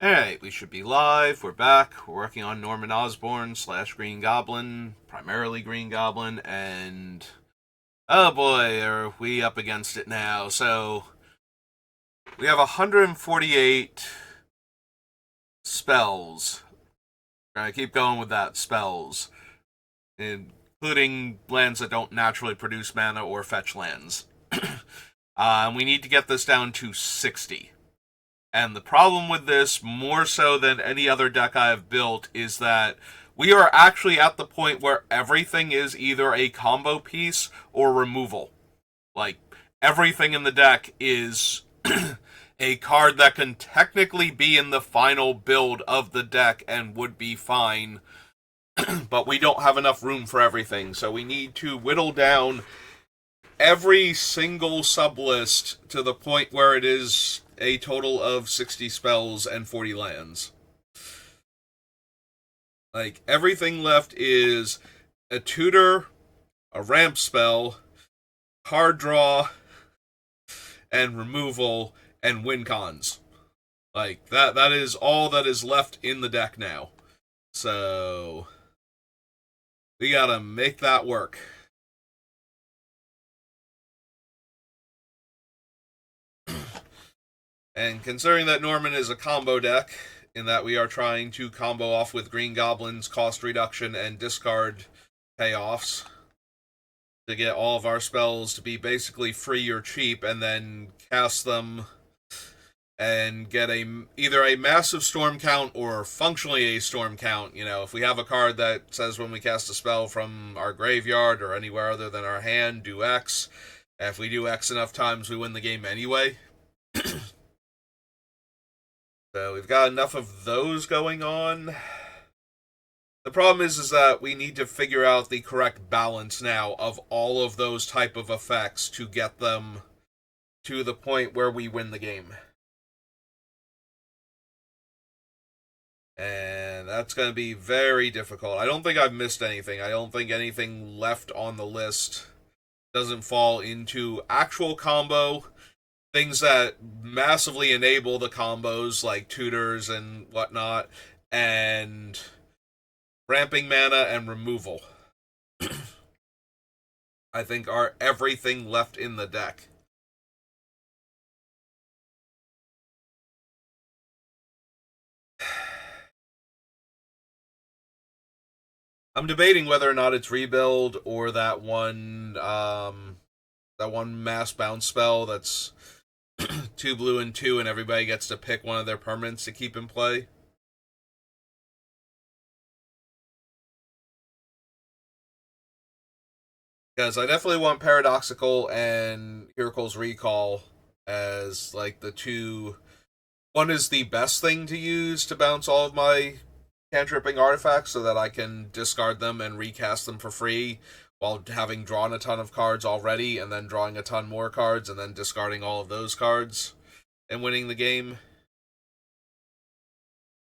Alright, we should be live. We're back. We're working on Norman Osborn / Green Goblin, primarily Green Goblin, and oh boy, are we up against it now. So, we have 148 spells. We're gonna keep going with that, spells, including lands that don't naturally produce mana or fetch lands. We need to get this down to 60. And the problem with this, more so than any other deck I have built, is that we are actually at the point where everything is either a combo piece or removal. Like, everything in the deck is a card that can technically be in the final build of the deck and would be fine, but we don't have enough room for everything, so we need to whittle down every single sublist to the point where it is a total of 60 spells and 40 lands. Like, everything left is a tutor, a ramp spell, card draw, and removal, and win cons. Like, that is all that is left in the deck now. So, we gotta make that work. And considering that Norman is a combo deck, in that we are trying to combo off with Green Goblin's cost reduction and discard payoffs to get all of our spells to be basically free or cheap, and then cast them and get either a massive storm count or functionally a storm count. You know, if we have a card that says when we cast a spell from our graveyard or anywhere other than our hand, do X. If we do X enough times, we win the game anyway. So we've got enough of those going on. The problem is that we need to figure out the correct balance now of all of those type of effects to get them to the point where we win the game. And that's going to be very difficult. I don't think I've missed anything. I don't think anything left on the list doesn't fall into actual combo. Things that massively enable the combos, like tutors and whatnot, and ramping mana and removal, I think are everything left in the deck. I'm debating whether or not it's rebuild or that one mass bounce spell that's 2 blue and 2, and everybody gets to pick one of their permanents to keep in play. Because I definitely want Paradoxical and Miracle's Recall as, like, the two. One is the best thing to use to bounce all of my cantripping artifacts so that I can discard them and recast them for free while having drawn a ton of cards already, and then drawing a ton more cards, and then discarding all of those cards and winning the game.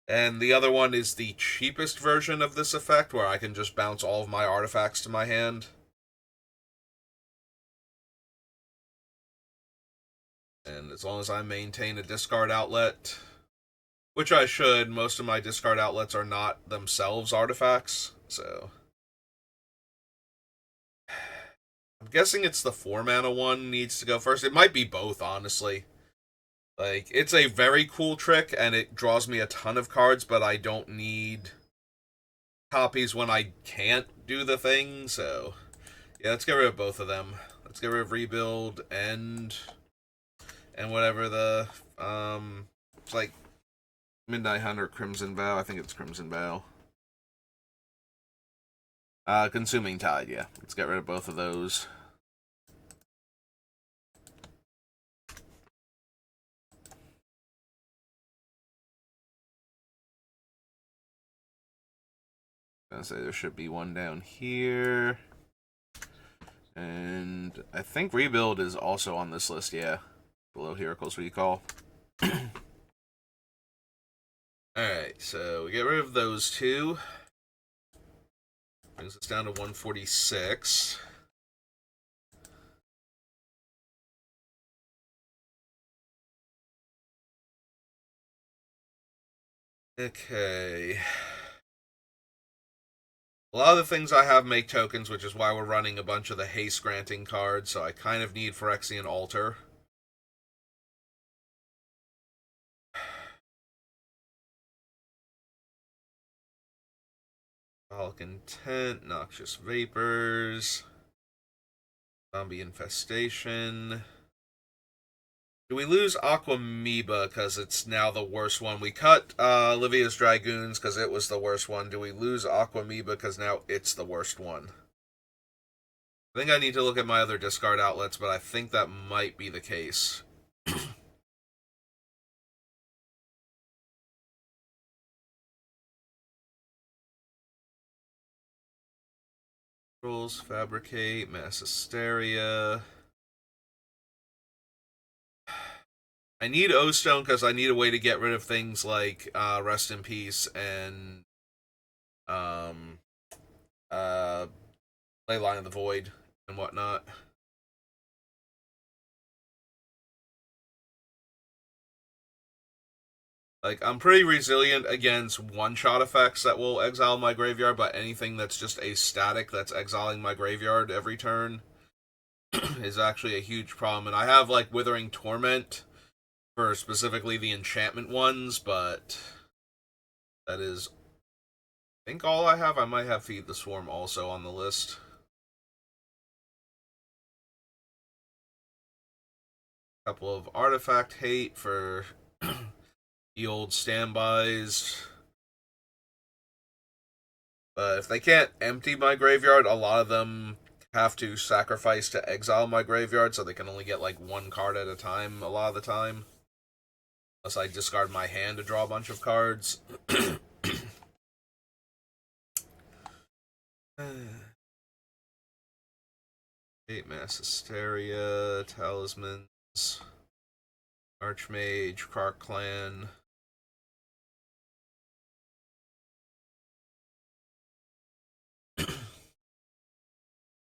And the other one is the cheapest version of this effect, where I can just bounce all of my artifacts to my hand. And as long as I maintain a discard outlet, which I should, most of my discard outlets are not themselves artifacts, so I'm guessing it's the 4 mana one needs to go first. It might be both, honestly. Like, it's a very cool trick, and it draws me a ton of cards, but I don't need copies when I can't do the thing, so yeah, let's get rid of both of them. Let's get rid of Rebuild and whatever the it's like Midnight Hunter, Crimson Vow. I think it's Crimson Vow. Consuming Tide, yeah. Let's get rid of both of those. I'm gonna say there should be one down here. And I think Rebuild is also on this list, yeah. Below Miracle's Recall. Alright, so we get rid of those two. Brings us down to 146. Okay. A lot of the things I have make tokens, which is why we're running a bunch of the haste granting cards, so I kind of need Phyrexian Altar. Falcon Tent, Noxious Vapors, Zombie Infestation. Do we lose Aquamoeba because it's now the worst one? We cut Livia's Dragoons because it was the worst one. Do we lose Aquamoeba because now it's the worst one? I think I need to look at my other discard outlets, but I think that might be the case. Rules, Fabricate, Mass Hysteria. I need O-Stone because I need a way to get rid of things like Rest in Peace and um, Leyline of the Void and whatnot. Like, I'm pretty resilient against one-shot effects that will exile my graveyard, but anything that's just a static that's exiling my graveyard every turn is actually a huge problem. And I have, like, Withering Torment for specifically the enchantment ones, but that is, I think, all I have. I might have Feed the Swarm also on the list. A couple of Artifact Hate for the old standbys. But if they can't empty my graveyard, a lot of them have to sacrifice to exile my graveyard, so they can only get like one card at a time a lot of the time. Unless I discard my hand to draw a bunch of cards. Eight Mass Hysteria, Talismans, Archmage, Kark Clan.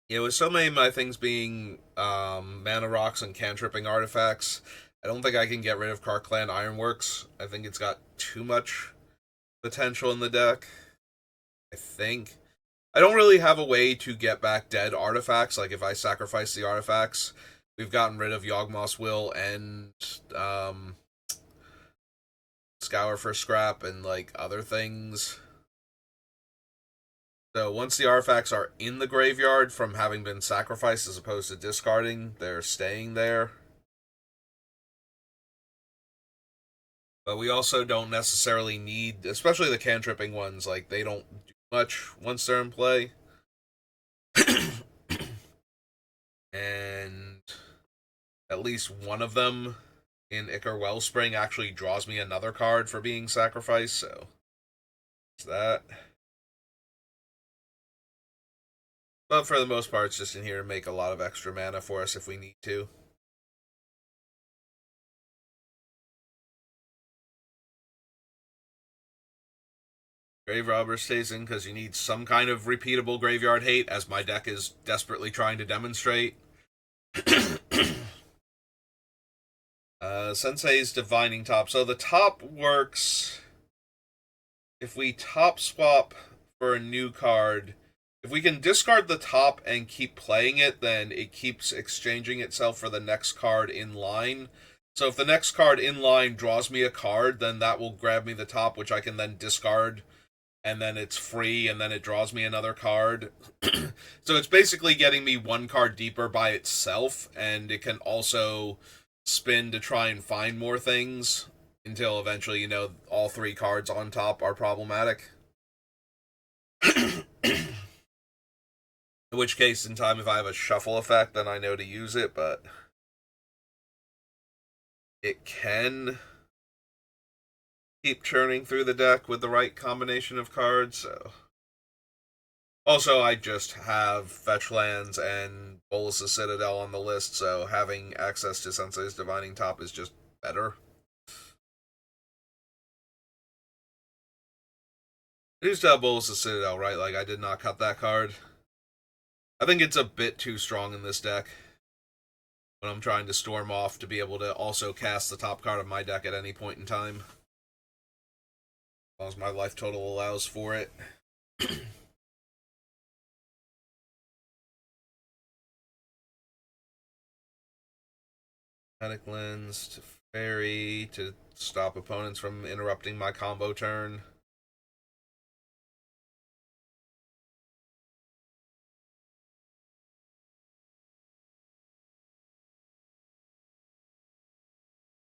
Yeah, with so many of my things being mana rocks and cantripping artifacts, I don't think I can get rid of Kark Clan Ironworks. I think it's got too much potential in the deck. I think. I don't really have a way to get back dead artifacts. Like, if I sacrifice the artifacts, we've gotten rid of Yawgmoth's Will and Scour for Scrap and, like, other things. So once the artifacts are in the graveyard from having been sacrificed as opposed to discarding, they're staying there. But we also don't necessarily need, especially the cantripping ones, like, they don't do much once they're in play. And at least one of them in Ichor Wellspring actually draws me another card for being sacrificed, so it's that. But for the most part, it's just in here to make a lot of extra mana for us if we need to. Grave Robber stays in because you need some kind of repeatable graveyard hate, as my deck is desperately trying to demonstrate. Sensei's Divining Top. So the top works if we top swap for a new card. If we can discard the top and keep playing it, then it keeps exchanging itself for the next card in line. So if the next card in line draws me a card, then that will grab me the top, which I can then discard, and then it's free, and then it draws me another card. So it's basically getting me one card deeper by itself, and it can also spin to try and find more things until eventually, all three cards on top are problematic. In which case, in time, if I have a shuffle effect, then I know to use it, but it can keep churning through the deck with the right combination of cards, so. Also, I just have Fetch Lands and Bolas' Citadel on the list, so having access to Sensei's Divining Top is just better. I used to have Bolas' Citadel, right? Like, I did not cut that card. I think it's a bit too strong in this deck when I'm trying to storm off to be able to also cast the top card of my deck at any point in time. long as my life total allows for it. Static Lens to Fairy to stop opponents from interrupting my combo turn.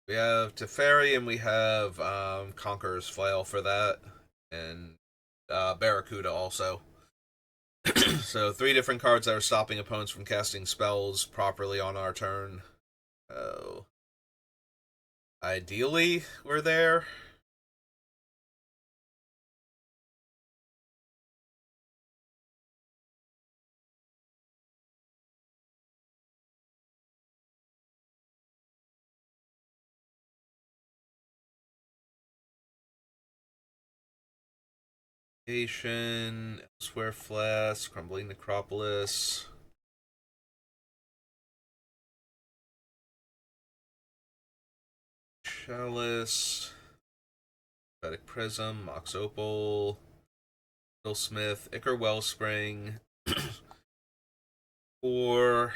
We have Teferi and we have Conqueror's Flail for that, and Barracuda also. So 3 different cards that are stopping opponents from casting spells properly on our turn. Oh, ideally, we're there. Elsewhere Flask, Crumbling Necropolis. Chalice. Prophetic Prism, Mox Opal. Smith, Ichor Wellspring. Or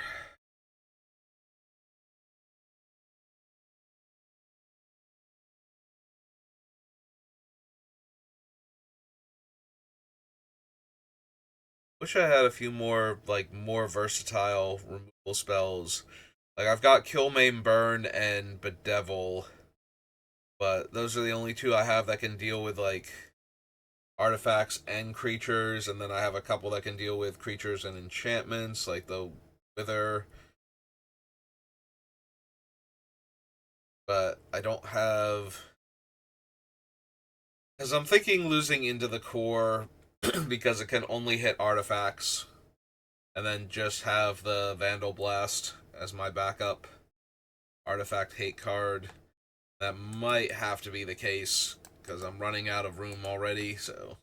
wish I had a few more more versatile removal spells. Like I've got Kill, Maim, Burn, and Bedevil, but those are the only 2 I have that can deal with artifacts and creatures, and then I have a couple that can deal with creatures and enchantments, like the Wither. But I don't have, because I'm thinking losing Into the Core because it can only hit artifacts, and then just have the Vandal Blast as my backup artifact hate card. That might have to be the case because I'm running out of room already, so.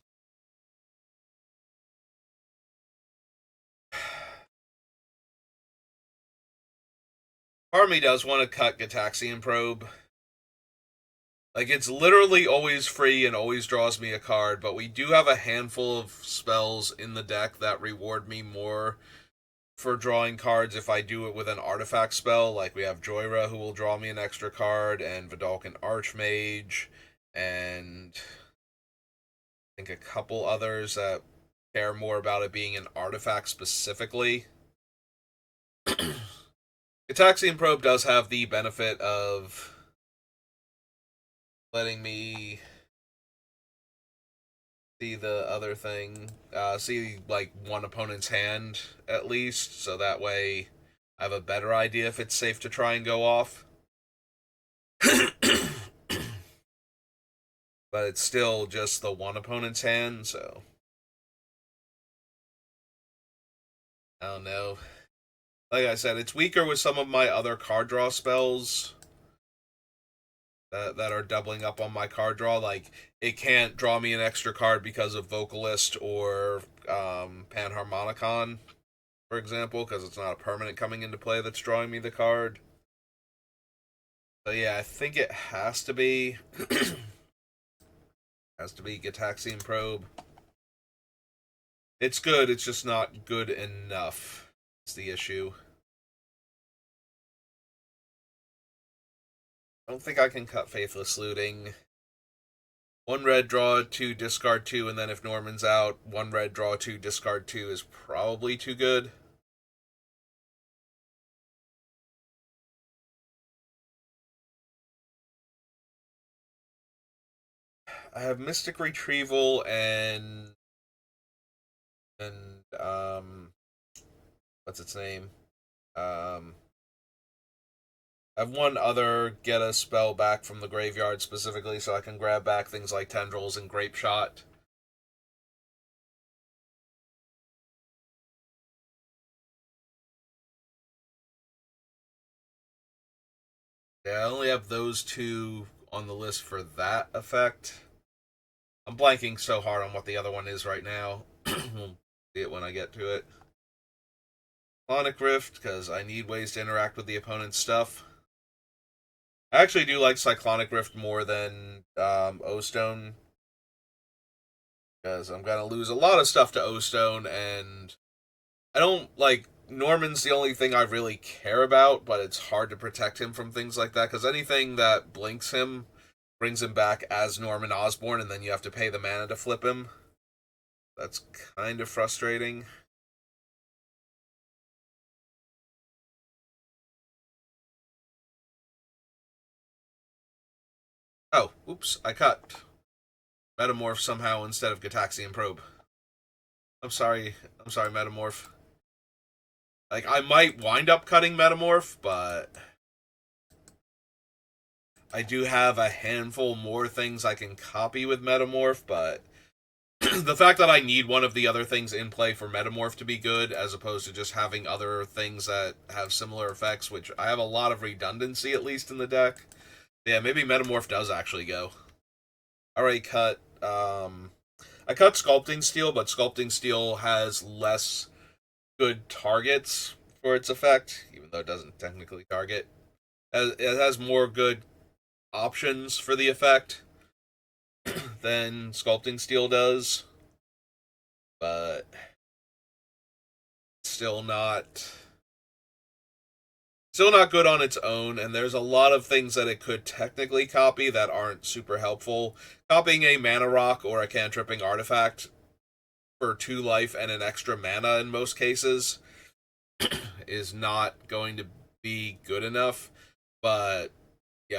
Part of me does want to cut Gitaxian Probe. Like, it's literally always free and always draws me a card, but we do have a handful of spells in the deck that reward me more for drawing cards if I do it with an artifact spell. Like, we have Joyra, who will draw me an extra card, and Vidalcan Archmage, and I think a couple others that care more about it being an artifact specifically. Gitaxian Probe does have the benefit of letting me see the other thing, see one opponent's hand at least, so that way I have a better idea if it's safe to try and go off. But it's still just the one opponent's hand, so I don't know. Like I said, it's weaker with some of my other card draw spells that are doubling up on my card draw. Like, it can't draw me an extra card because of Vocalist or Panharmonicon, for example, because it's not a permanent coming into play that's drawing me the card. So yeah, I think it has to be Gitaxian Probe. It's good, it's just not good enough. It's the issue. I don't think I can cut Faithless Looting. 1 red, draw 2, discard 2, and then if Norman's out, 1 red, draw 2, discard 2 is probably too good. I have Mystic Retrieval and what's its name? I have one other get a spell back from the graveyard specifically so I can grab back things like Tendrils and Grape Shot. Yeah, I only have those 2 on the list for that effect. I'm blanking so hard on what the other one is right now. We'll see it when I get to it. Cyclonic Rift, because I need ways to interact with the opponent's stuff. I actually do like Cyclonic Rift more than O-Stone, Because I'm gonna lose a lot of stuff to O-Stone, and I don't like Norman's the only thing I really care about, but it's hard to protect him from things like that because anything that blinks him brings him back as Norman Osborn, and then you have to pay the mana to flip him. That's kind of frustrating. Oh, oops, I cut Metamorph somehow instead of Gataxian Probe. I'm sorry, Metamorph. Like, I might wind up cutting Metamorph, but I do have a handful more things I can copy with Metamorph, but the fact that I need one of the other things in play for Metamorph to be good, as opposed to just having other things that have similar effects, which I have a lot of redundancy at least in the deck. Yeah, maybe Metamorph does actually go. I already cut. I cut Sculpting Steel, but Sculpting Steel has less good targets for its effect, even though it doesn't technically target. It has more good options for the effect than Sculpting Steel does, but still not good on its own, and there's a lot of things that it could technically copy that aren't super helpful. Copying a mana rock or a cantripping artifact for 2 life and an extra mana in most cases is not going to be good enough, but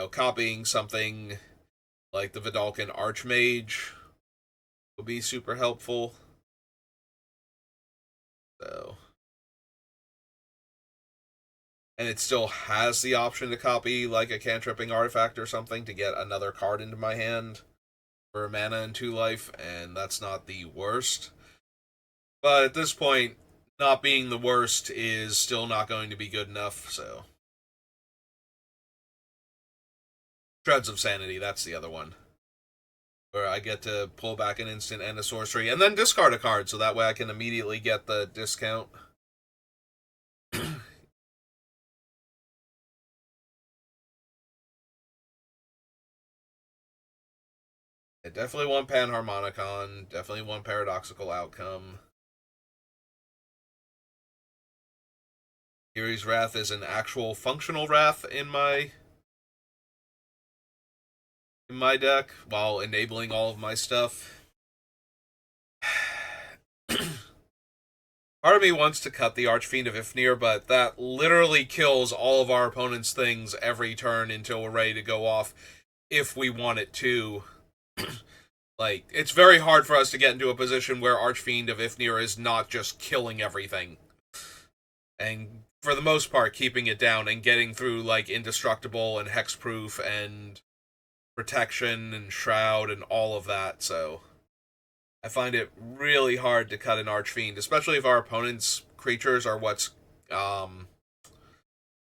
copying something like the Vidalcan Archmage would be super helpful. So, and it still has the option to copy like a cantripping artifact or something to get another card into my hand for a mana and 2 life, and that's not the worst. But at this point, not being the worst is still not going to be good enough, so. Shreds of Sanity, that's the other one. Where I get to pull back an instant and a sorcery, and then discard a card, so that way I can immediately get the discount. I definitely want Panharmonicon, definitely want Paradoxical Outcome. Fury's Wrath is an actual functional wrath in my deck, while enabling all of my stuff. Part of me wants to cut the Archfiend of Ifnir, but that literally kills all of our opponent's things every turn until we're ready to go off, if we want it to. Like, it's very hard for us to get into a position where Archfiend of Ifnir is not just killing everything. And for the most part, keeping it down and getting through, like, Indestructible and Hexproof and Protection and Shroud and all of that, so I find it really hard to cut an Archfiend, especially if our opponent's creatures are what's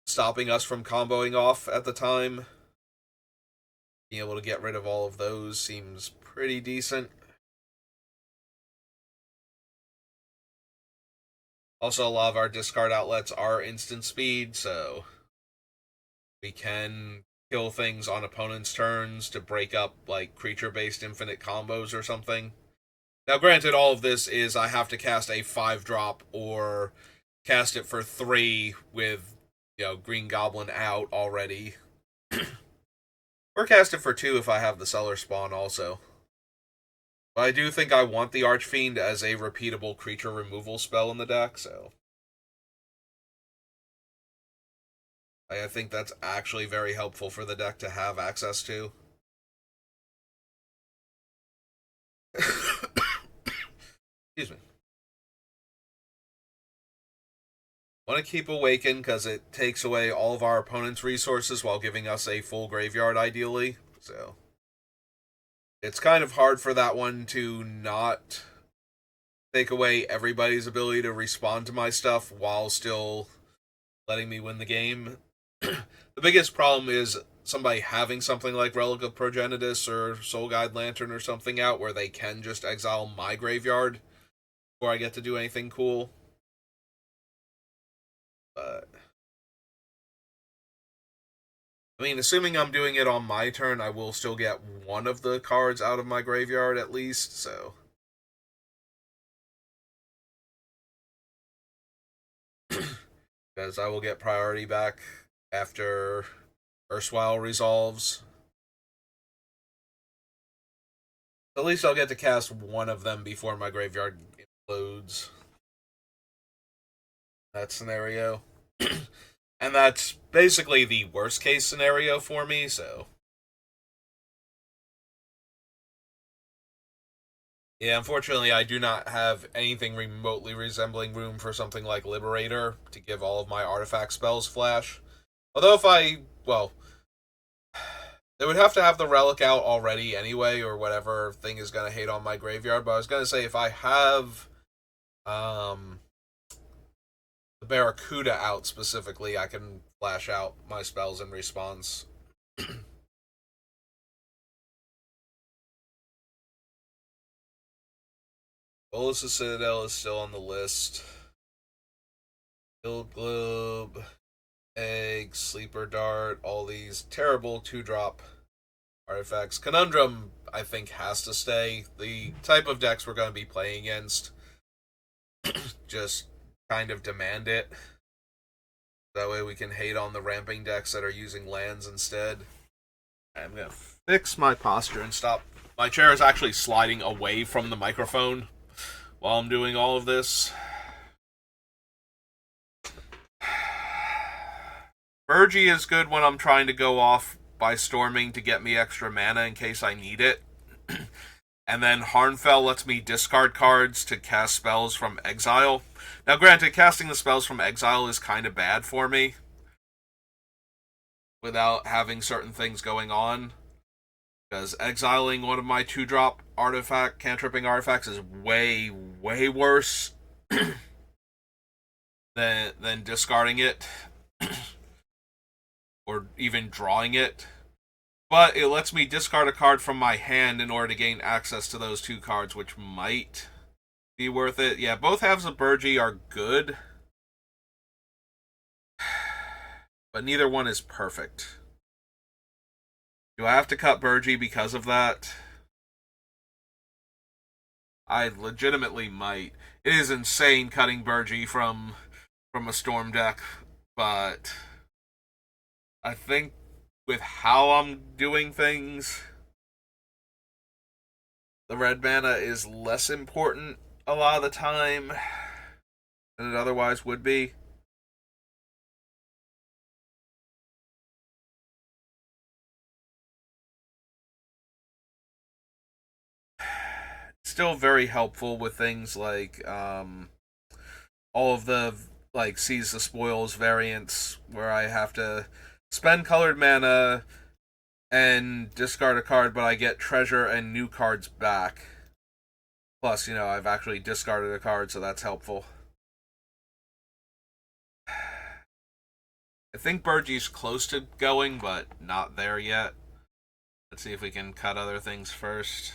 stopping us from comboing off at the time. Being able to get rid of all of those seems pretty decent. Also, a lot of our discard outlets are instant speed, so we can kill things on opponents' turns to break up, like, creature-based infinite combos or something. Now, granted, all of this is I have to cast a 5-drop or cast it for 3 with, Green Goblin out already. Or cast it for 2 if I have the Cellar Spawn also. But I do think I want the Archfiend as a repeatable creature removal spell in the deck, so I think that's actually very helpful for the deck to have access to. Excuse me. Want to keep Awaken because it takes away all of our opponent's resources while giving us a full graveyard, ideally. So it's kind of hard for that one to not take away everybody's ability to respond to my stuff while still letting me win the game. The biggest problem is somebody having something like Relic of Progenitus or Soul Guide Lantern or something out where they can just exile my graveyard before I get to do anything cool. But I mean, assuming I'm doing it on my turn, I will still get one of the cards out of my graveyard at least, so because I will get priority back after Erstwhile resolves. At least I'll get to cast one of them before my graveyard implodes. That scenario. And that's basically the worst case scenario for me, so. Yeah, unfortunately, I do not have anything remotely resembling room for something like Liberator to give all of my artifact spells flash. Although if well, they would have to have the relic out already anyway, or whatever thing is going to hate on my graveyard. But I was going to say, if I have the Barracuda out specifically, I can flash out my spells in response. Bolas' Citadel is still on the list. Hill Globe, Egg, Sleeper Dart, all these terrible 2-drop artifacts. Conundrum, I think, has to stay. The type of decks we're going to be playing against just kind of demand it. That way we can hate on the ramping decks that are using lands instead. I'm going to fix my posture and stop. My chair is actually sliding away from the microphone while I'm doing all of this. Burgie is good when I'm trying to go off by storming to get me extra mana in case I need it. And then Harnfell lets me discard cards to cast spells from exile. Now granted, casting the spells from exile is kind of bad for me without having certain things going on. Because exiling one of my 2-drop cantripping artifacts is way, way worse than discarding it. Or even drawing it. But it lets me discard a card from my hand in order to gain access to those 2 cards, which might be worth it. Yeah, both halves of Burgie are good. But neither one is perfect. Do I have to cut Burgie because of that? I legitimately might. It is insane cutting Burgie from a Storm deck, but I think with how I'm doing things, the red mana is less important a lot of the time than it otherwise would be. Still very helpful with things like all of the like Seize the Spoils variants where I have to spend colored mana and discard a card, but I get treasure and new cards back. Plus, I've actually discarded a card, so that's helpful. I think Burgie's close to going, but not there yet. Let's see if we can cut other things first.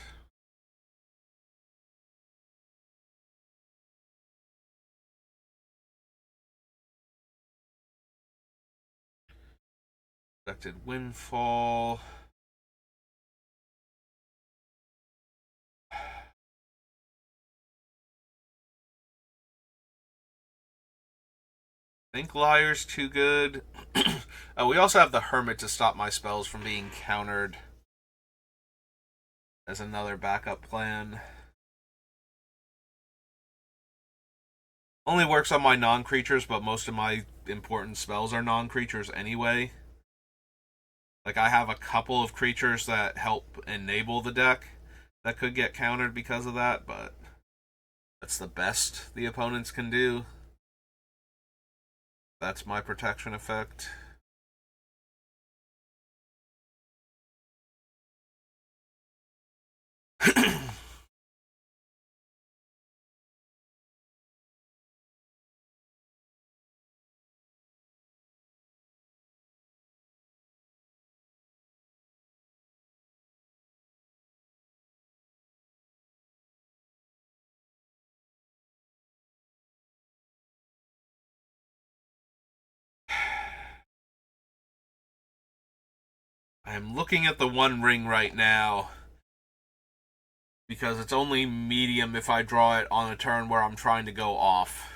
Expected Windfall. I think Liar's too good. We also have the Hermit to stop my spells from being countered as another backup plan. Only works on my non-creatures, but most of my important spells are non-creatures anyway. Like, I have a couple of creatures that help enable the deck that could get countered because of that, but that's the best the opponents can do. That's my protection effect. I'm looking at the One Ring right now because it's only medium if I draw it on a turn where I'm trying to go off.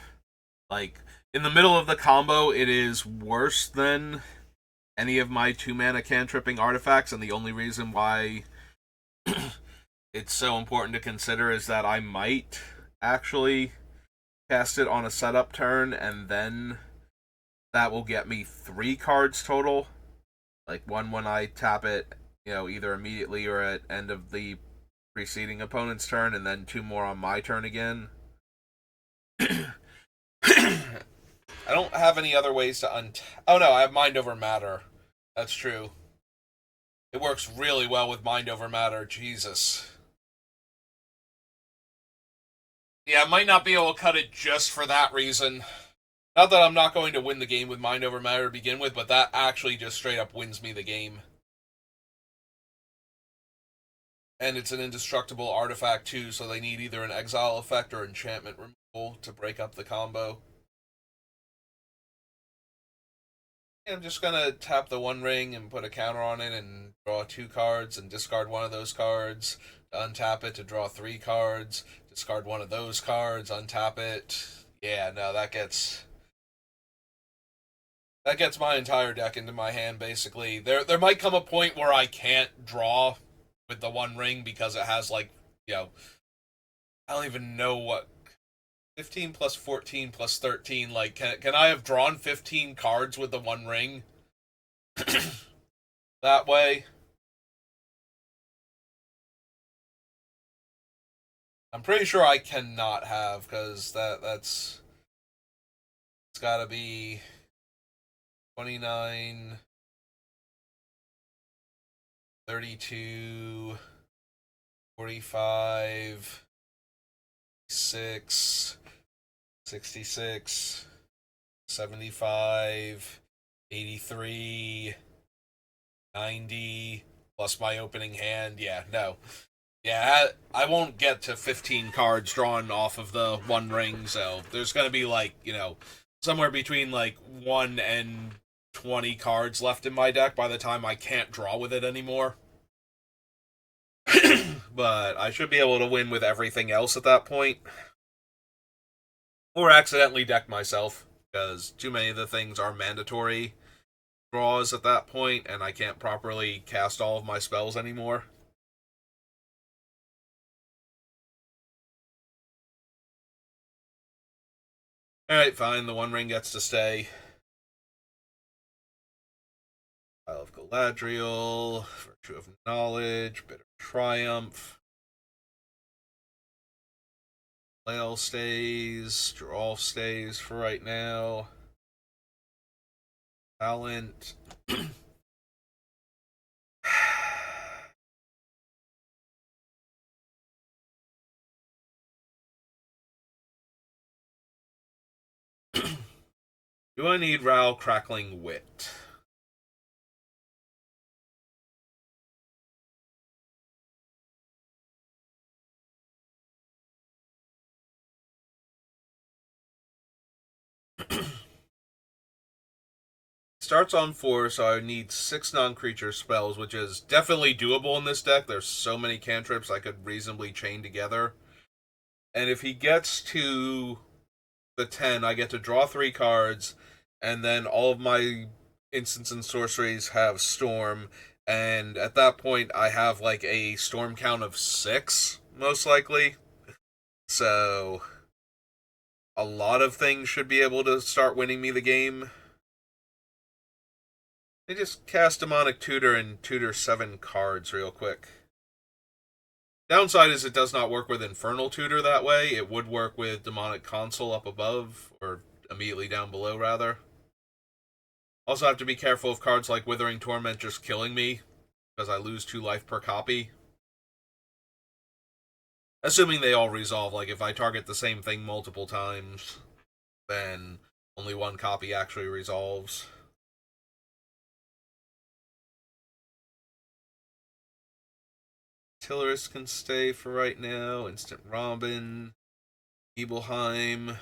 Like, In the middle of the combo, it is worse than any of my 2-mana cantripping artifacts, and the only reason why it's so important to consider is that I might actually cast it on a setup turn, and then that will get me 3 cards total. Like one when I tap it, either immediately or at end of the preceding opponent's turn, and then 2 more on my turn again. I don't have any other ways to Oh no, I have Mind Over Matter. That's true. It works really well with Mind Over Matter. Jesus. Yeah, I might not be able to cut it just for that reason. Not that I'm not going to win the game with Mind Over Matter to begin with, but that actually just straight up wins me the game. And it's an indestructible artifact too, so they need either an exile effect or enchantment removal to break up the combo. I'm just gonna tap the One Ring and put a counter on it and draw 2 cards and discard one of those cards. To untap it to draw 3 cards. Discard one of those cards, untap it. Yeah, no, that gets my entire deck into my hand basically. There might come a point where I can't draw with the One Ring because it has I don't even know what 15 plus 14 plus 13, can I have drawn 15 cards with the One Ring? That way? I'm pretty sure I cannot have, because that's it's gotta be 29, 32, 45, 6, 66, 75, 83, 90, plus my opening hand. Yeah, no. Yeah, I won't get to 15 cards drawn off of the One Ring, so there's going to be, somewhere between, 1 and 20 cards left in my deck by the time I can't draw with it anymore. But I should be able to win with everything else at that point. Or accidentally deck myself, because too many of the things are mandatory draws at that point, and I can't properly cast all of my spells anymore. Alright, fine, the One Ring gets to stay. Isle of Galadriel, Virtue of Knowledge, Bitter Triumph. Flail stays, Draw stays for right now. Talent. Do I need Ral Crackling Wit? Starts on 4, so I need 6 non-creature spells, which is definitely doable in this deck. There's so many cantrips I could reasonably chain together. And if he gets to the 10, I get to draw 3 cards, and then all of my instants and sorceries have Storm, and at that point I have a Storm count of 6, most likely. So a lot of things should be able to start winning me the game. They just cast Demonic Tutor and tutor 7 cards real quick. Downside is it does not work with Infernal Tutor that way. It would work with Demonic Console up above, or immediately down below, rather. Also have to be careful of cards like Withering Torment just killing me, because I lose 2 life per copy. Assuming they all resolve, if I target the same thing multiple times, then only 1 copy actually resolves. Tilleris can stay for right now. Instant Robin. Nibelheim.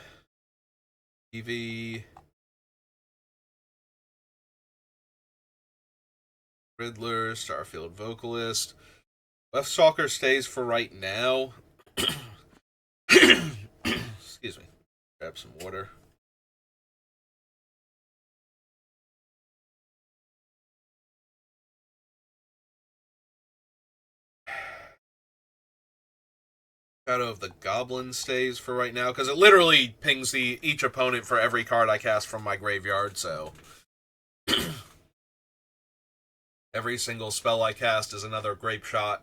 EV. Riddler. Starfield Vocalist. Leftstalker stays for right now. Excuse me. Grab some water. Shadow of the Goblin stays for right now, because it literally pings each opponent for every card I cast from my graveyard, so every single spell I cast is another Grape Shot,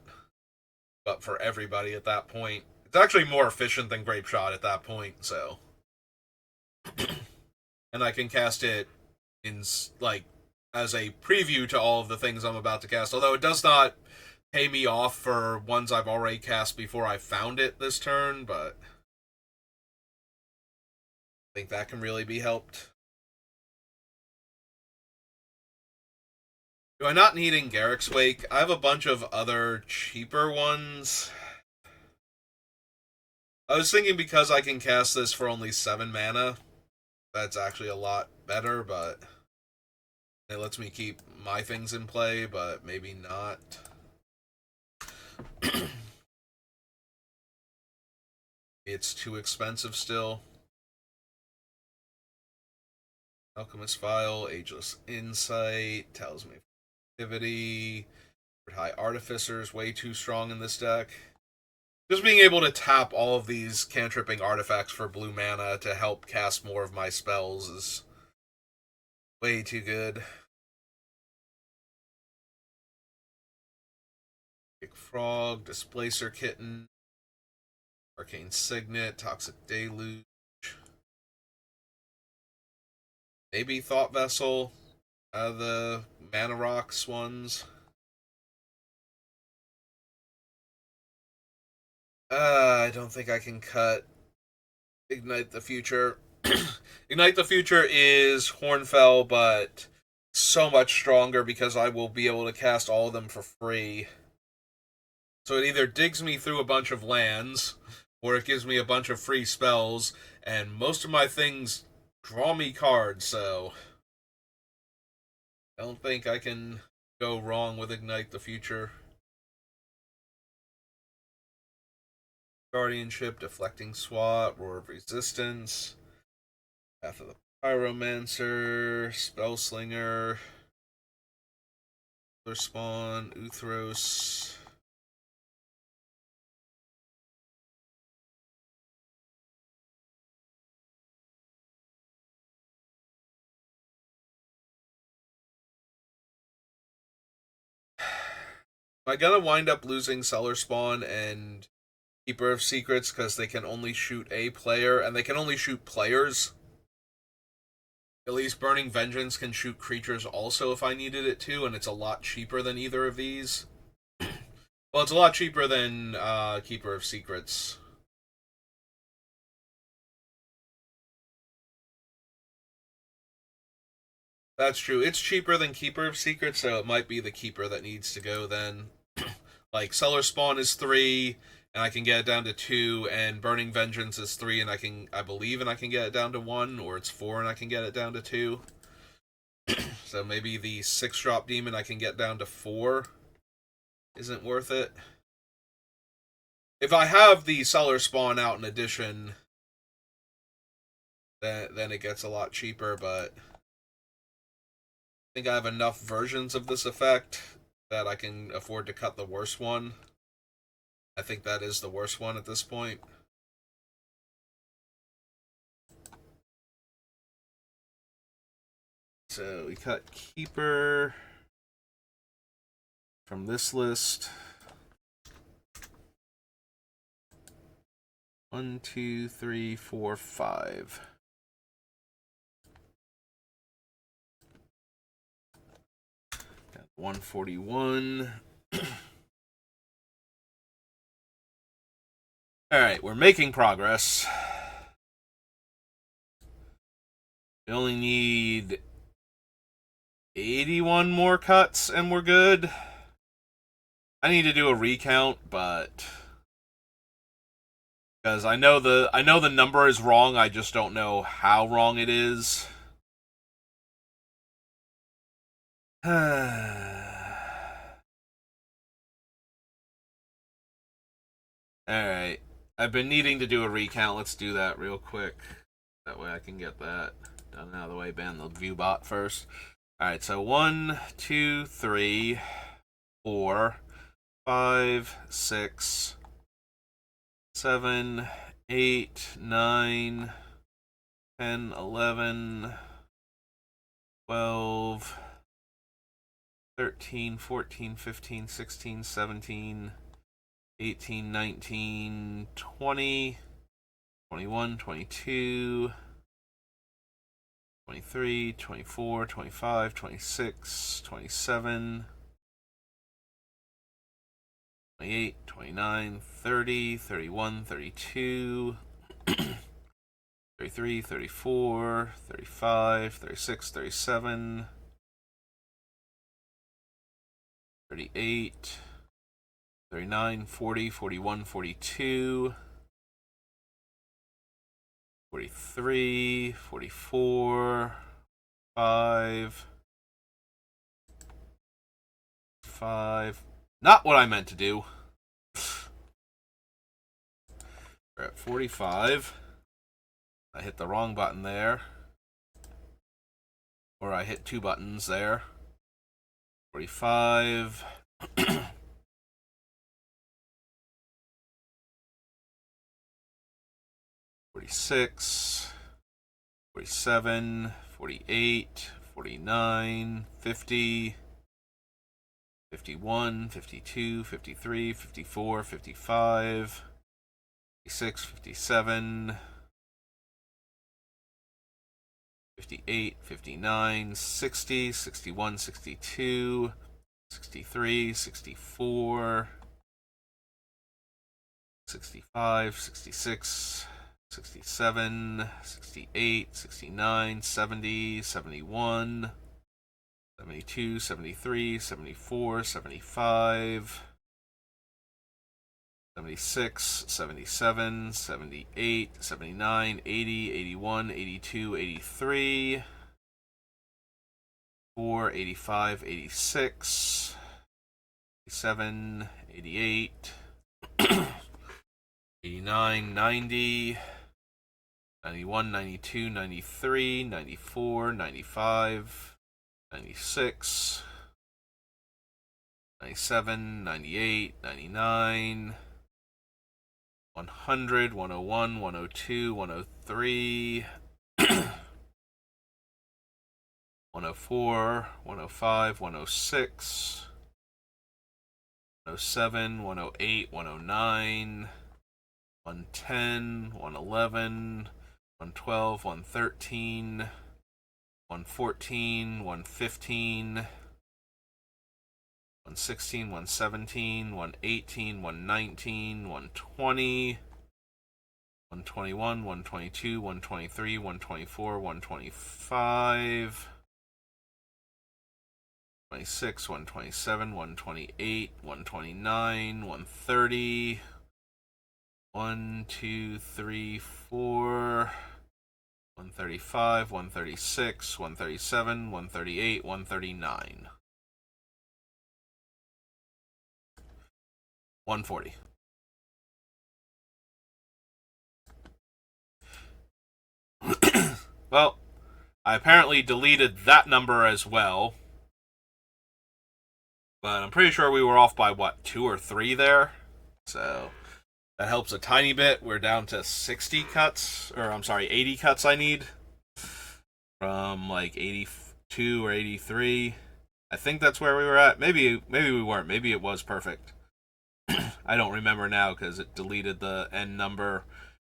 but for everybody at that point. It's actually more efficient than Grape Shot at that point, so. And I can cast it in, like, as a preview to all of the things I'm about to cast, although it does not pay me off for ones I've already cast before I found it this turn, but I think that can really be helped. Do I not need in Garrick's Wake? I have a bunch of other cheaper ones. I was thinking because I can cast this for only 7 mana, that's actually a lot better, but it lets me keep my things in play, but maybe not. It's too expensive still. Alchemist File, Ageless Insight, Talisman Activity, High Artificer is way too strong in this deck. Just being able to tap all of these cantripping artifacts for blue mana to help cast more of my spells is way too good. Big Frog, Displacer Kitten, Arcane Signet, Toxic Deluge. Maybe Thought Vessel, the Mana Rocks ones. I don't think I can cut Ignite the Future. Ignite the Future is Hornfell, but so much stronger because I will be able to cast all of them for free. So it either digs me through a bunch of lands, or it gives me a bunch of free spells, and most of my things draw me cards, so I don't think I can go wrong with Ignite the Future. Guardianship, Deflecting Swat, Roar of Resistance, Path of the Pyromancer, Spellslinger, Spawn, Uthros. Am I gonna wind up losing Cellar Spawn and Keeper of Secrets because they can only shoot a player, and they can only shoot players? At least Burning Vengeance can shoot creatures also if I needed it to, and it's a lot cheaper than either of these. Well, it's a lot cheaper than Keeper of Secrets. That's true. It's cheaper than Keeper of Secrets, so it might be the Keeper that needs to go then. Like, Cellar Spawn is 3, and I can get it down to 2, and Burning Vengeance is 3, and I believe, and I can get it down to 1, or it's 4, and I can get it down to 2. So maybe the 6-drop demon I can get down to 4 isn't worth it. If I have the Cellar Spawn out in addition, then it gets a lot cheaper, but I think I have enough versions of this effect that I can afford to cut the worst one. I think that is the worst one at this point. So we cut Keeper from this list. 1, 2, 3, 4, 5. Got 141. Alright, we're making progress. We only need 81 more cuts and we're good. I need to do a recount, but because I know the number is wrong, I just don't know how wrong it is. Alright. I've been needing to do a recount. Let's do that real quick. That way I can get that done out of the way. Ban the view bot first. Alright, so 1, 2, 3, 4, 5, 6, 7, 8, 9, 10, 11, 12, 13, 14, 15, 16, 17, 18, 19, 20, 21, 22, 23, 24, 25, 26, 27, 28, 29, 30, 31, 32, 33, 34, 35, 36, 37, 38, 39, 40, 41, 42, 43, 44, 5, 5. Not what I meant to do. We're at 45. I hit the wrong button there. Or I hit two buttons there. 45. 46. 47. 48. 49. 50. 51, 52, 53, 54, 55, 56, 57, 58, 59, 60, 61, 62, 63, 64, 65, 66, 67, 68, 69, 70, 71, 72, 73, 74, 75, 76, 77, 78, 79, 80, 81, 82, 83, 4, 85, 86, 87, 88, 89, 90, 91, 92, 93, 94, 95, 96, 97, 98, 99, 100, 101, 102, 103, 104, 105, 106, 107, 108, 109, 110, 111, 112, 113, 114, 115, 116, 117, 118, 119, 120, 121, 122, 123, 124, 125, 126, 127, 128, 129, 130, 1, 2, 3, 4, 135, 136, 137, 138, 139. 140. Well, I apparently deleted that number as well. But I'm pretty sure we were off by, what, 2 or 3 there? So that helps a tiny bit. We're down to 60 cuts, or I'm sorry, 80 cuts I need. From like 82 or 83. I think that's where we were at. Maybe we weren't. Maybe it was perfect. I don't remember now because it deleted the end number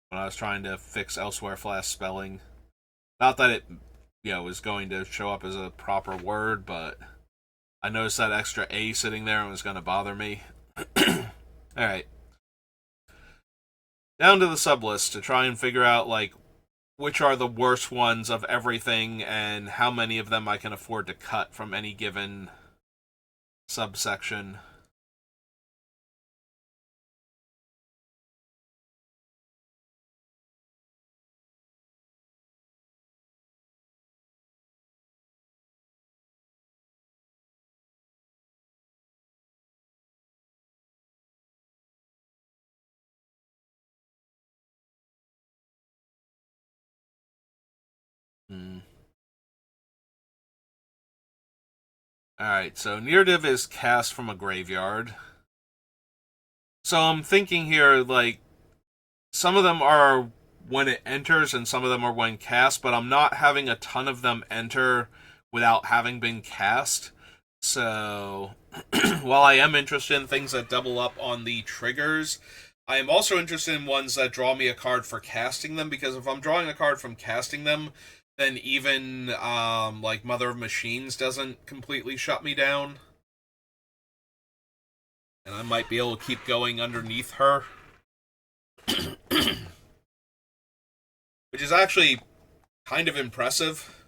when I was trying to fix elsewhere flash spelling. Not that it, was going to show up as a proper word, but I noticed that extra A sitting there and it was going to bother me. Alright. Down to the sub list to try and figure out, which are the worst ones of everything and how many of them I can afford to cut from any given subsection. Alright, so Nirdiv is cast from a graveyard. So I'm thinking here, some of them are when it enters and some of them are when cast, but I'm not having a ton of them enter without having been cast. So, while I am interested in things that double up on the triggers, I am also interested in ones that draw me a card for casting them, because if I'm drawing a card from casting them, then even like Mother of Machines doesn't completely shut me down. And I might be able to keep going underneath her. Which is actually kind of impressive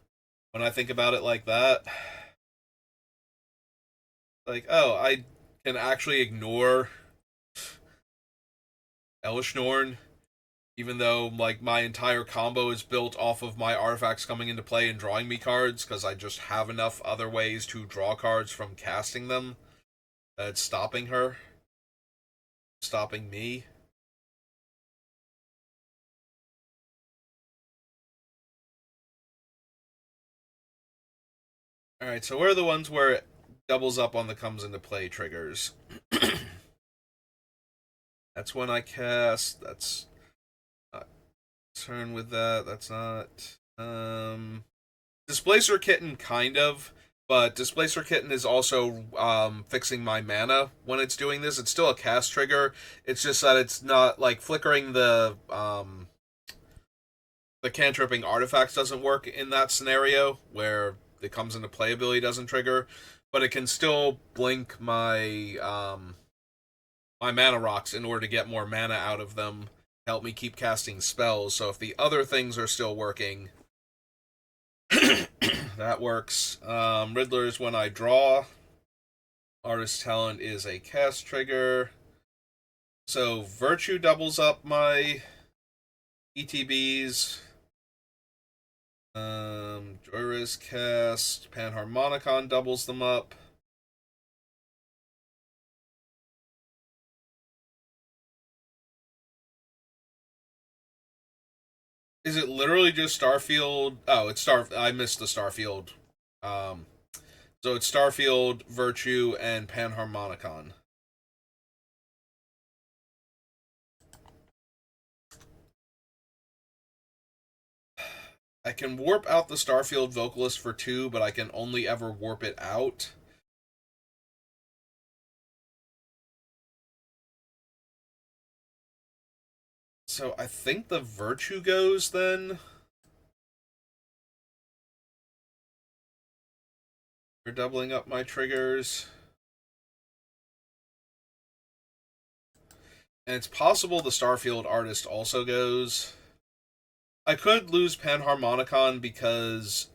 when I think about it like that. Like, oh, I can actually ignore Elishnorn, even though like my entire combo is built off of my artifacts coming into play and drawing me cards, because I just have enough other ways to draw cards from casting them that it's stopping her, stopping me. Alright, so where are the ones where it doubles up on the comes into play triggers? That's when I cast. That's not turn with that. That's not. Displacer Kitten, kind of. But Displacer Kitten is also fixing my mana when it's doing this. It's still a cast trigger. It's just that it's not like flickering the cantripping artifacts doesn't work in that scenario where it comes into play ability doesn't trigger, but it can still blink my mana rocks in order to get more mana out of them, help me keep casting spells. So if the other things are still working, that works. Riddler is when I draw. Artist Talent is a cast trigger. So Virtue doubles up my ETBs. Joyriz cast. Panharmonicon doubles them up. Is it literally just Starfield? Oh, it's Star. I missed the Starfield. Um, so it's Starfield, Virtue, and Panharmonicon. I can warp out the Starfield Vocalist for 2, but I can only ever warp it out. So I think the Virtue goes then. For doubling up my triggers. And it's possible the Starfield Artist also goes. I could lose Panharmonicon because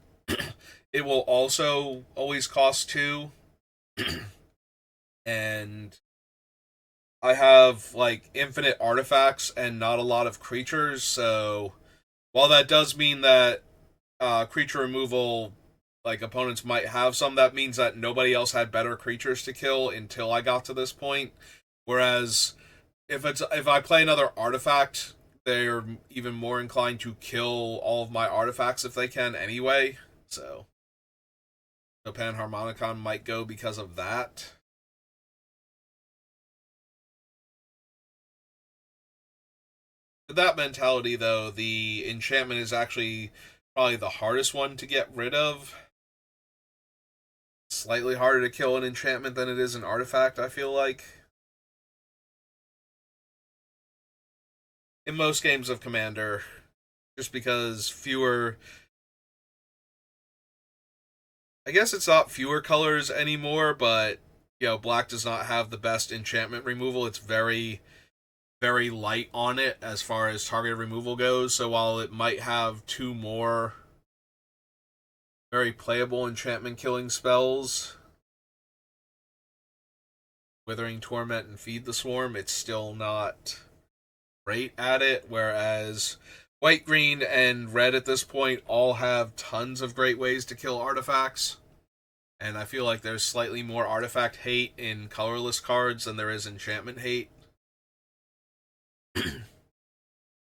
it will also always cost 2. And I have like infinite artifacts and not a lot of creatures, so while that does mean that creature removal, like opponents might have some, that means that nobody else had better creatures to kill until I got to this point. Whereas if I play another artifact, they're even more inclined to kill all of my artifacts if they can anyway. So Panharmonicon might go because of that. With that mentality, though, the enchantment is actually probably the hardest one to get rid of. Slightly harder to kill an enchantment than it is an artifact, I feel like. In most games of Commander, just because fewer. I guess it's not fewer colors anymore, but black does not have the best enchantment removal. It's very, very light on it as far as targeted removal goes. So while it might have 2 more very playable enchantment killing spells, Withering Torment and Feed the Swarm, it's still not great at it. Whereas white, green, and red at this point all have tons of great ways to kill artifacts. And I feel like there's slightly more artifact hate in colorless cards than there is enchantment hate.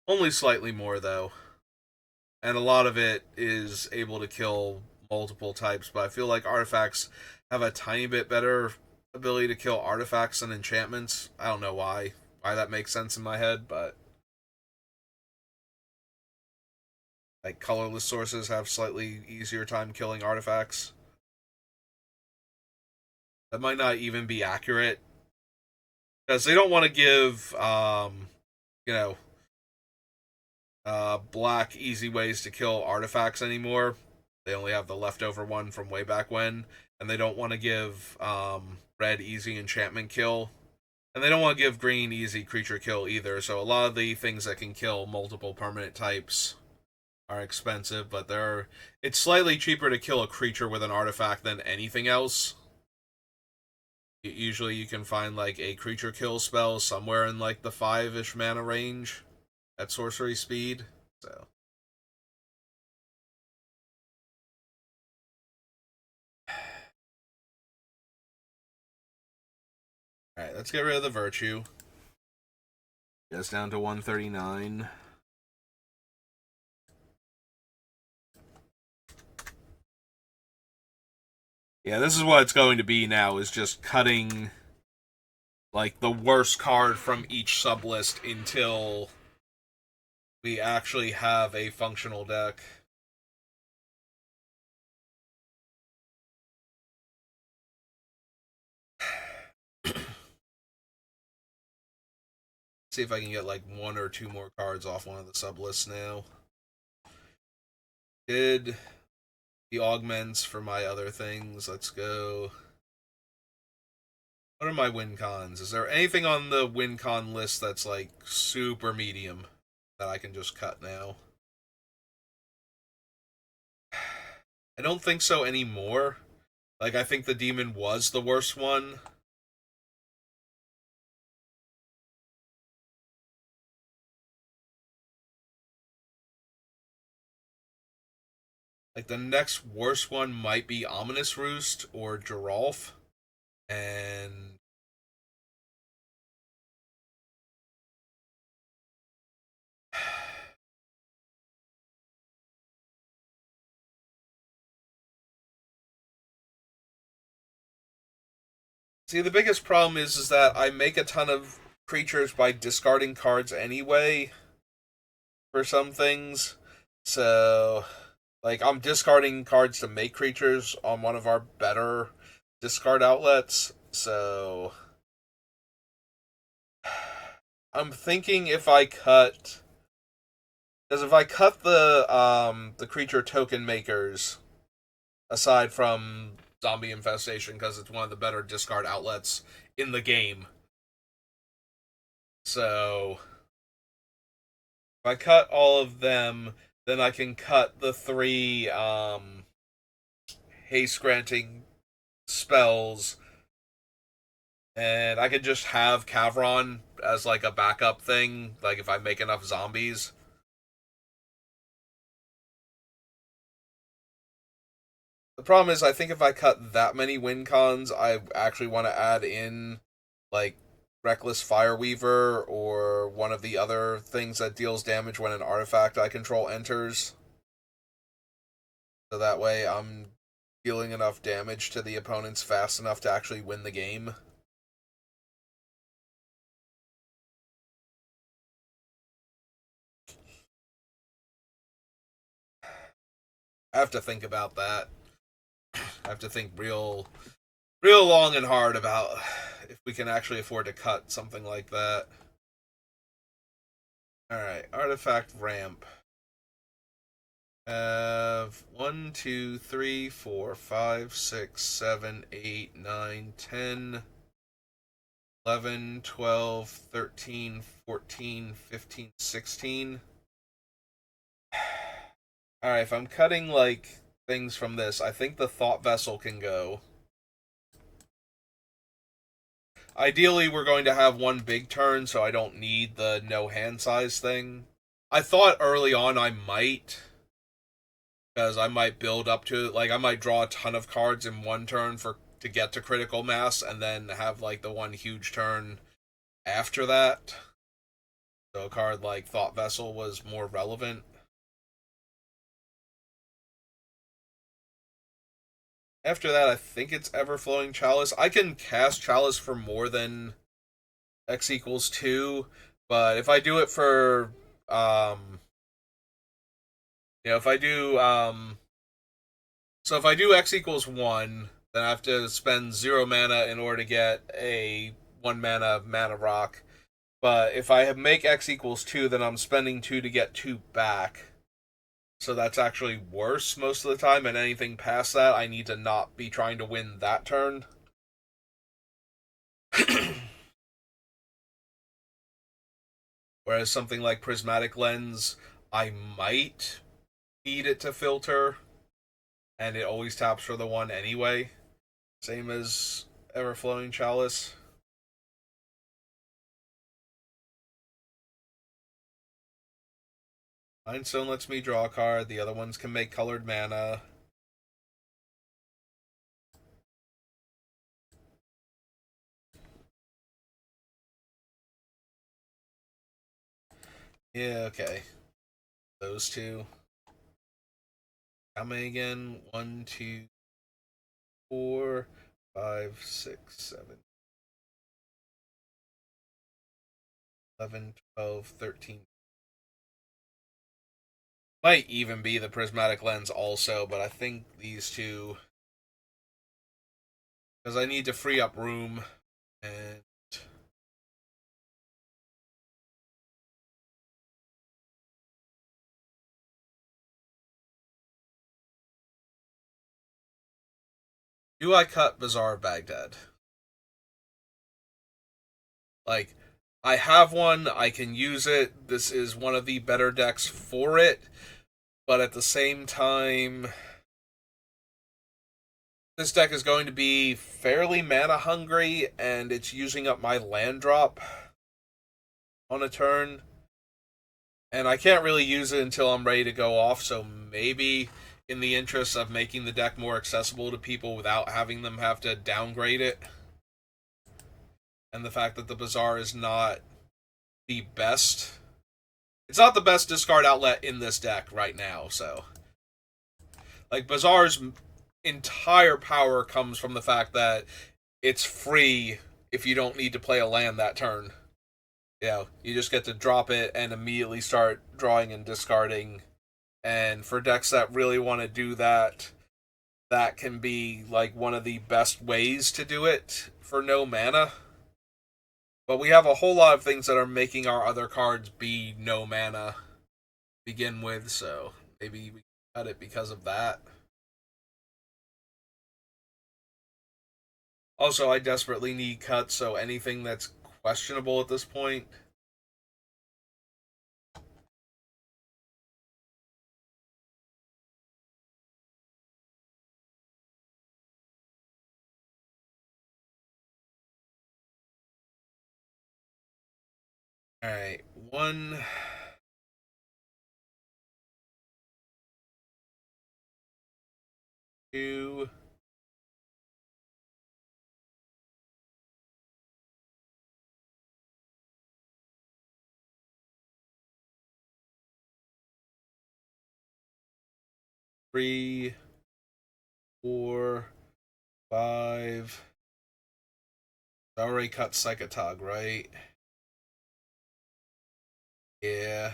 Only slightly more, though. And a lot of it is able to kill multiple types, but I feel like artifacts have a tiny bit better ability to kill artifacts than enchantments. I don't know why that makes sense in my head, but Like colorless sources have slightly easier time killing artifacts. That might not even be accurate because they don't want to give you know black easy ways to kill artifacts anymore. They only have the leftover one from way back when, and they don't want to give red easy enchantment kill, and they don't want to give green easy creature kill either. So a lot of the things that can kill multiple permanent types are expensive, but they're it's slightly cheaper to kill a creature with an artifact than anything else. Usually you can find like a creature kill spell somewhere in like the 5-ish mana range at sorcery speed. So alright, let's get rid of the virtue. Get us down to 139. Yeah, this is what it's going to be now, is just cutting like the worst card from each sublist until we actually have a functional deck. See if I can get like one or two more cards off one of the sublists now. Did the augments for my other things. Let's go. What are my win cons? Is there anything on the win con list that's like super medium that I can just cut now? I don't think so anymore. Like, I think the demon was the worst one. Like, the next worst one might be Ominous Roost or Giralf. And see, the biggest problem is that I make a ton of creatures by discarding cards anyway for some things. So, like, I'm discarding cards to make creatures on one of our better discard outlets. So, I'm thinking if I cut, because if I cut the creature token makers, aside from Zombie Infestation, because it's one of the better discard outlets in the game. So, if I cut all of them, then I can cut the 3 haste granting spells, and I could just have Kavron as like a backup thing, like if I make enough zombies. The problem is, I think if I cut that many win cons, I actually want to add in like Reckless Fireweaver or one of the other things that deals damage when an artifact I control enters. So that way I'm dealing enough damage to the opponents fast enough to actually win the game. I have to think about that. I have to think real long and hard about if we can actually afford to cut something like that. Alright, artifact ramp. Have 1, 2, 3, 4, 5, 6, 7, 8, 9, 10, 11, 12, 13, 14, 15, 16. Alright, if I'm cutting like things from this, I think the Thought Vessel can go. Ideally, we're going to have one big turn, so I don't need the no hand size thing. I thought early on I might, because I might build up to like I might draw a ton of cards in one turn for to get to critical mass, and then have like the one huge turn after that. So a card like Thought Vessel was more relevant. After that, I think it's Everflowing Chalice. I can cast Chalice for more than X equals 2, but if I do it for If I do, so if I do X equals 1, then I have to spend 0 mana in order to get a 1 mana rock. But if I make X equals 2, then I'm spending 2 to get 2 back. So that's actually worse most of the time, and anything past that, I need to not be trying to win that turn. Whereas something like Prismatic Lens, I might need it to filter, and it always taps for the 1 anyway. Same as Everflowing Chalice. Mindstone lets me draw a card, the other ones can make colored mana. Yeah, okay. Those two. How many again? 1, 2, 4, 5, 6, 7, 11, 12, 13. Might even be the Prismatic Lens also, but I think these two. Because I need to free up room. And do I cut Bazaar of Baghdad? Like, I have one, I can use it. This is one of the better decks for it. But at the same time, this deck is going to be fairly mana hungry, and it's using up my land drop on a turn. And I can't really use it until I'm ready to go off, so maybe in the interest of making the deck more accessible to people without having them have to downgrade it, and the fact that the Bazaar is not the best. It's not the best discard outlet in this deck right now, so. Like, Bazaar's entire power comes from the fact that it's free if you don't need to play a land that turn. You just get to drop it and immediately start drawing and discarding. And for decks that really want to do that, that can be like one of the best ways to do it for no mana. But we have a whole lot of things that are making our other cards be no mana to begin with, so maybe we cut it because of that. Also, I desperately need cuts, so anything that's questionable at this point. Alright, 1, 2, 3, 4, 5. I already cut Psychotog, right? Yeah.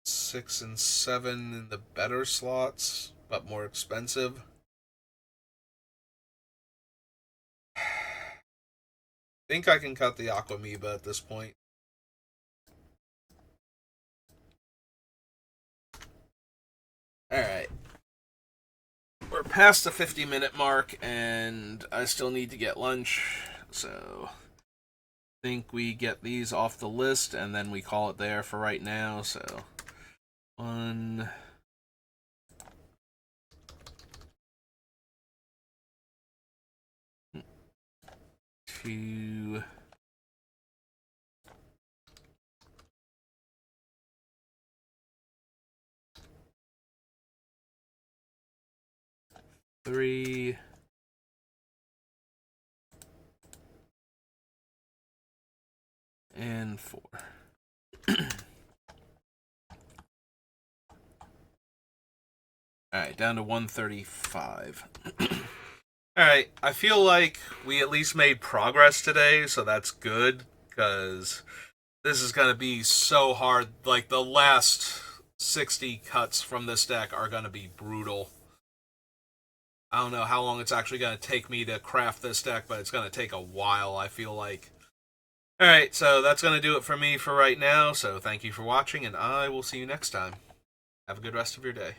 6 and 7 in the better slots, but more expensive. Think I can cut the Aquamoeba at this point. Alright. We're past the 50-minute mark, and I still need to get lunch, so I think we get these off the list, and then we call it there for right now, so 1, 2, 3, and 4. Alright, down to 135. Alright, I feel like we at least made progress today, so that's good, because This is going to be so hard. Like, the last 60 cuts from this deck are going to be brutal. I don't know how long it's actually going to take me to craft this deck, but it's going to take a while, I feel like. Alright, so that's going to do it for me for right now. So thank you for watching, and I will see you next time. Have a good rest of your day.